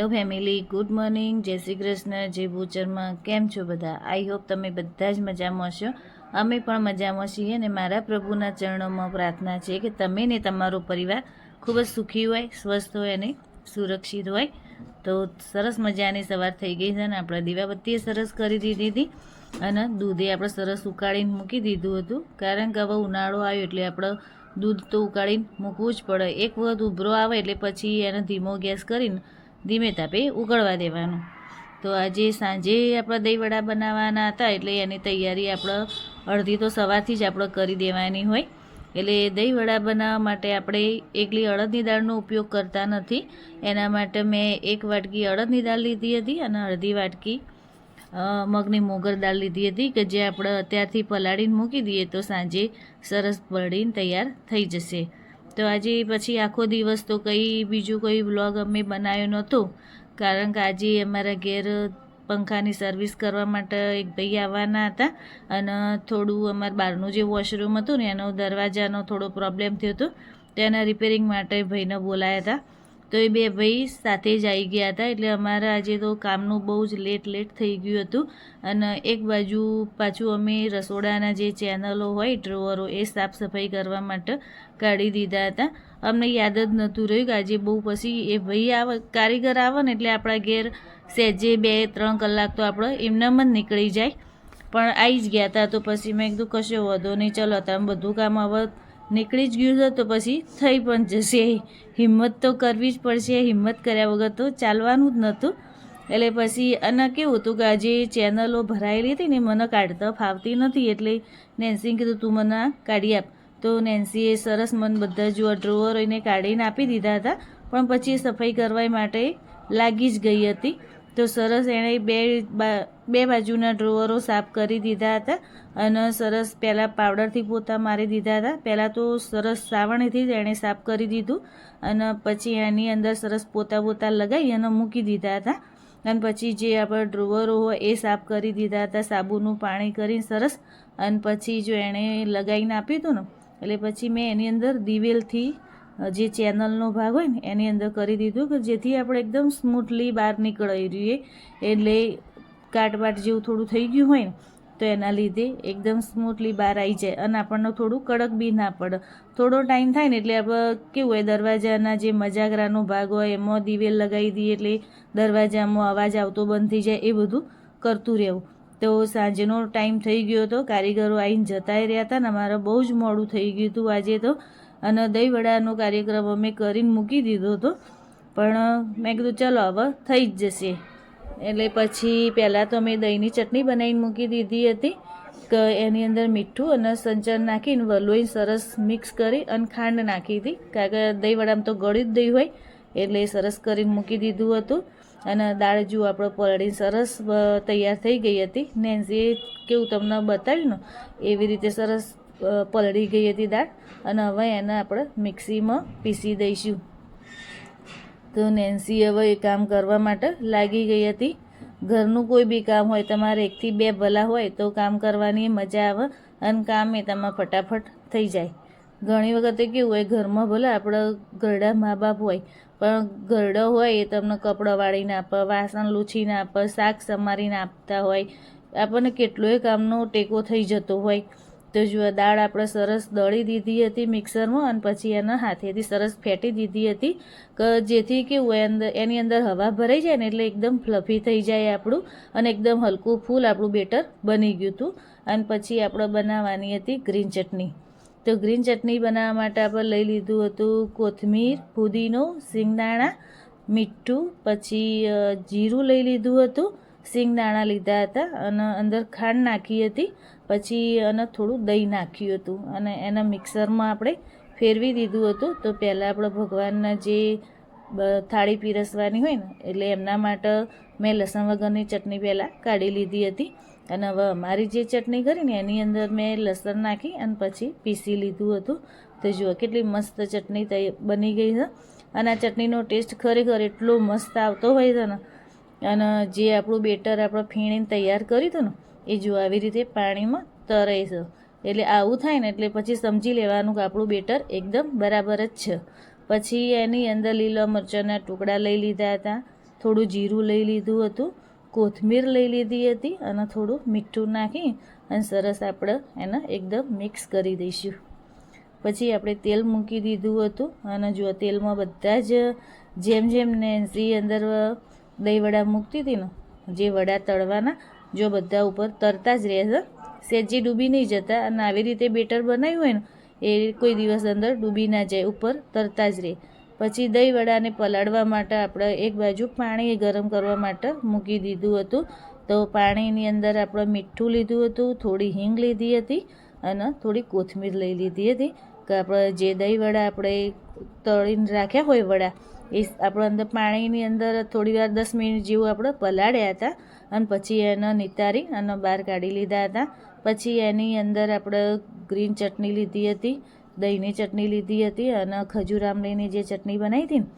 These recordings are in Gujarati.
હેલો ફેમિલી, ગુડ મોર્નિંગ, જય શ્રી કૃષ્ણ, જય ભૂચરમાં. કેમ છો બધા? આઈ હોપ તમે બધા જ મજામાં હશો. અમે પણ મજામાં છીએ અને મારા પ્રભુના ચરણોમાં પ્રાર્થના છે કે તમે ને તમારો પરિવાર ખૂબ જ સુખી હોય, સ્વસ્થ હોય અને સુરક્ષિત હોય. તો સરસ મજાની સવાર થઈ ગઈ છે અને આપણે દીવાબત્તીએ સરસ કરી દીધી હતી અને દૂધે આપણે સરસ ઉકાળીને મૂકી દીધું હતું, કારણ કે હવે ઉનાળો આવ્યો એટલે આપણે દૂધ તો ઉકાળીને મૂકવું જ પડે. એક વખત ઉભરો આવે એટલે પછી એને ધીમો ગેસ કરીને ધીમે તાપે ઉકળવા દેવાનું. તો આજે સાંજે આપણે દહીંવડા બનાવવાના હતા એટલે એની તૈયારી આપણે અડધી તો સવારથી જ આપણે કરી દેવાની હોય. એટલે દહીંવડા બનાવવા માટે આપણે એકલી અડદની દાળનો ઉપયોગ કરતા નથી. એના માટે મેં 1 વાટકી અડદની દાળ લીધી હતી અને અડધી વાટકી મગની મોગર દાળ લીધી હતી, કે જે આપણે અત્યારથી પલાળીને મૂકી દઈએ તો સાંજે સરસ પડીને તૈયાર થઈ જશે. તો આજે પછી આખો દિવસ તો બીજું કોઈ વ્લોગ અમે બનાવ્યો નહોતો, કારણ કે આજે અમારા ઘેર પંખાની સર્વિસ કરવા માટે એક ભાઈ આવવાના હતા અને થોડું અમારા બહારનું જે વોશરૂમ હતું ને એનો દરવાજાનો થોડો પ્રોબ્લેમ થયો હતો, તો એના રિપેરિંગ માટે ભાઈને બોલાયા હતા. તો એ બે ભાઈ સાથે જ આવી ગયા હતા એટલે અમારે આજે તો કામનું બહુ જ લેટ થઈ ગયું હતું. અને એક બાજુ પાછું અમે રસોડાના જે ચેનલો હોય, ડ્રોવરો, એ સાફ સફાઈ કરવા માટે કાઢી દીધા હતા. અમને યાદ જ નહોતું રહ્યું કે આજે બહુ પછી એ ભાઈ આવે, કારીગર આવે ને એટલે આપણા ઘેર સહેજે 2-3 કલાક તો આપણે એમનામ જ નીકળી જાય. પણ આવી જ ગયા હતા તો પછી મેં કીધું કશો વાંધો નહીં, ચલો તમે બધું કામ હવે નીકળી જ ગયું છે તો પછી થઈ પણ જશે. હિંમત તો કરવી જ પડશે, હિંમત કર્યા વગર તો ચાલવાનું જ નહોતું. એટલે પછી અને કેવું હતું કે આજે ચેનલો ભરાયેલી હતી ને મને કાઢતા ફાવતી નથી, એટલે નેન્સીને કીધું તું મને કાઢી આપ. તો નેન્સીએ સરસ મને બધા જ ડ્રોવર એને કાઢીને આપી દીધા હતા, પણ પછી સફાઈ કરવા માટે લાગી જ ગઈ હતી. તો સરસ એણે બે બાજુના ડ્રોવરો સાફ કરી દીધા હતા અને સરસ પહેલાં પાવડરથી પોતા મારી દીધા હતા. પહેલાં તો સરસ સાવણીથી જ એણે સાફ કરી દીધું અને પછી એની અંદર સરસ પોતા લગાવી અને મૂકી દીધા હતા. અને પછી જે આપણા ડ્રોવરો હોય એ સાફ કરી દીધા હતા સાબુનું પાણી કરીને સરસ. અને પછી જો એણે લગાવીને આપ્યું હતું ને એટલે પછી મેં એની અંદર દિવેલથી જે ચેનલનો ભાગ હોય ને એની અંદર કરી દીધું, કે જેથી આપણે એકદમ સ્મૂથલી બહાર નીકળી રહીએ. એટલે કાટબાટ જેવું થોડું થઈ ગયું હોય ને તો એના લીધે એકદમ સ્મૂથલી બહાર આવી જાય અને આપણને થોડું કડક બી ના પડે. થોડો ટાઈમ થાય ને એટલે આપણે કેવું હોય, દરવાજાના જે મજાગરાનો ભાગ હોય એમાં દિવેલ લગાવી દઈએ એટલે દરવાજામાં અવાજ આવતો બંધ થઈ જાય, એ બધું કરતું રહેવું. તો સાંજનો ટાઈમ થઈ ગયો હતો, કારીગરો આવીને જતા રહ્યા હતા ને અમારે બહુ જ મોડું થઈ ગયું હતું આજે તો. અને દહીંવડાનો કાર્યક્રમ અમે કરીને મૂકી દીધો હતો, પણ મેં કીધું ચલો હવે થઈ જ જશે. એટલે પછી પહેલાં તો મેં દહીંની ચટણી બનાવીને મૂકી દીધી હતી, કે એની અંદર મીઠું અને સંચર નાખીને વલોઈને સરસ મિક્સ કરી અને ખાંડ નાખી હતી, કારણ કે દહીંવડામાં તો ગળ્યું જ દહીં હોય એટલે સરસ કરીને મૂકી દીધું હતું. અને દાળ જો આપણે પલળીને સરસ તૈયાર થઈ ગઈ હતી. નેન્સીએ કેવું તમને બતાવ્યું ને એવી રીતે સરસ પલળી ગઈ હતી દાળ, અને હવે એને આપણે મિક્સીમાં પીસી દઈશું. તો નેન્સી હવે એ કામ કરવા માટે લાગી ગઈ હતી. ઘરનું કોઈ બી કામ હોય, તમારે 1 થી 2 ભલા હોય તો કામ કરવાની મજા આવે અને કામ એ તમારે ફટાફટ થઈ જાય. ઘણી વખતે કેવું હોય, ઘરમાં ભલે આપણે ઘરડા મા બાપ હોય, પણ ઘરડો હોય એ તમને કપડાં વાળીને આપે, વાસણ લૂછીને આપે, શાક સમારીને આપતા હોય, આપણને કેટલોય કામનો ટેકો થઈ જતો હોય. તો જો દાળ આપણે સરસ દળી દીધી હતી મિક્સરમાં અને પછી એના હાથેથી સરસ ફેટી દીધી હતી, કે જેથી કેવું હોય એની અંદર હવા ભરાઈ જાય ને એટલે એકદમ ફ્લફી થઈ જાય આપણું અને એકદમ હલકું ફૂલ આપણું બેટર બની ગયું હતું. અને પછી આપણે બનાવવાની હતી ગ્રીન ચટણી. તો ગ્રીન ચટણી બનાવવા માટે આપણે લઈ લીધું હતું કોથમીર, પુદીનો, સિંગદાણા, મીઠું, પછી જીરું લઈ લીધું હતું, સિંગદાણા લીધા હતા અને અંદર ખાંડ નાખી હતી, પછી અને થોડું દહીં નાખ્યું હતું અને એના મિક્સરમાં આપણે ફેરવી દીધું હતું. તો પહેલાં આપણે ભગવાનના જે થાળી પીરસવાની હોય ને એટલે એમના માટે મેં લસણ વગરની ચટણી પહેલાં કાઢી લીધી હતી. અને હવે અમારી જે ચટણી કરીને એની અંદર મેં લસણ નાખી અને પછી પીસી લીધું હતું. તો જુઓ કેટલી મસ્ત ચટણી બની ગઈ છે અને આ ચટણીનો ટેસ્ટ ખરેખર એટલો મસ્ત આવતો હોય છે ને. અને જે આપણું બેટર આપણે ફીણીને તૈયાર કર્યું હતું ને એ જો આવી રીતે પાણીમાં તરે છે. એટલે આવું થાય ને એટલે પછી સમજી લેવાનું કે આપણું બેટર એકદમ બરાબર જ છે. પછી એની અંદર લીલા મરચાંના ટુકડા લઈ લીધા હતા, થોડું જીરું લઈ લીધું હતું, કોથમીર લઈ લીધી હતી અને થોડું મીઠું નાખી અને સરસ આપણે એને એકદમ મિક્સ કરી દઈશું. પછી આપણે તેલ મૂકી દીધું હતું અને જો તેલમાં બધા જ જેમ જેમ નેન્સી અંદર દહીંવડા મૂકતી હતી ને, જે વડા તળવાના, જો બધા ઉપર તરતા જ રહેશે, સહેજી ડૂબી નહીં જતા. અને આવી રીતે બેટર બનાવ્યું હોય ને એ કોઈ દિવસ અંદર ડૂબી ના જાય, ઉપર તરતા જ રહે. પછી દહીં વડાને પલાળવા માટે આપણે એક બાજુ પાણી ગરમ કરવા માટે મૂકી દીધું હતું. તો પાણીની અંદર આપણે મીઠું લીધું હતું, થોડી હિંગ લીધી હતી અને થોડી કોથમીર લઈ લીધી હતી કે આપણે જે દહીં વડા આપણે તળીને રાખ્યા હોય વડા, એ આપણે અંદર પાણીની અંદર થોડી વાર 10 મિનિટ જેવું આપણે પલાળ્યા હતા અને પછી એને નિતારી અને બહાર કાઢી લીધા હતા. પછી એની અંદર આપણે ગ્રીન ચટણી લીધી હતી, દહીંની ચટણી લીધી હતી અને ખજૂર આમલીની જે ચટણી બનાવી હતી ને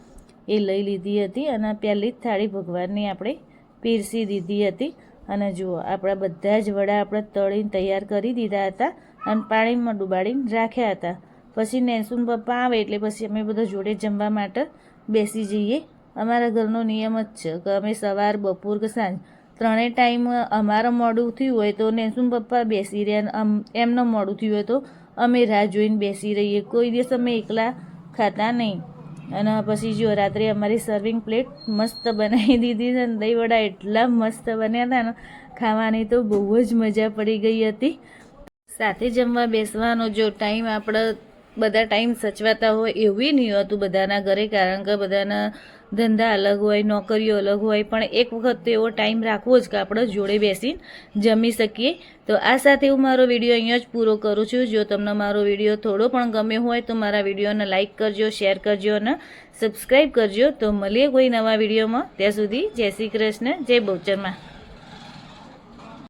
એ લઈ લીધી હતી અને પહેલી જ થાળી ભગવાનની આપણે પીરસી દીધી હતી. અને જુઓ આપણા બધા જ વડા આપણે તળીને તૈયાર કરી દીધા હતા અને પાણીમાં ડુબાડીને રાખ્યા હતા. પછી નેન્સુન પપ્પા આવે એટલે પછી અમે બધા જોડે જમવા માટે બેસી જઈએ. અમારા ઘરનો નિયમ જ છે કે અમે સવાર, બપોર કે સાંજ ત્રણેય ટાઈમ અમારે મોડું થયું હોય તો નેન્સુન પપ્પા બેસી રહે, એમને મોડું થયું હોય તો અમે રાહ જોઈને બેસી રહીએ. કોઈ દિવસ અમે એકલા ખાતા નહીં. અને પછી જો રાત્રે અમારી સર્વિંગ પ્લેટ મસ્ત બનાવી દીધી છે ને દહીં વડા એટલા મસ્ત બન્યા હતા ને, ખાવાની તો બહુ જ મજા પડી ગઈ હતી. સાથે જમવા બેસવાનો જો ટાઈમ આપણે બધા ટાઈમ સચવાતા હોય એવું નહીં હતું બધાના ઘરે, કારણ કે બધાના ધંધા અલગ હોય, નોકરીઓ અલગ હોય, પણ એક વખત એવો ટાઈમ રાખવો જ કે આપણે જોડે બેસીને જમી શકીએ. તો આ સાથે હું મારો વિડીયો અહીંયા જ પૂરો કરું છું. જો તમને મારો વિડીયો થોડો પણ ગમ્યો હોય તો મારા વિડીયોને લાઇક કરજો, શેર કરજો અને સબસ્ક્રાઈબ કરજો. તો મળીએ કોઈ નવા વિડીયોમાં. ત્યાં સુધી જય શ્રી કૃષ્ણ, જય બહુચરમાં.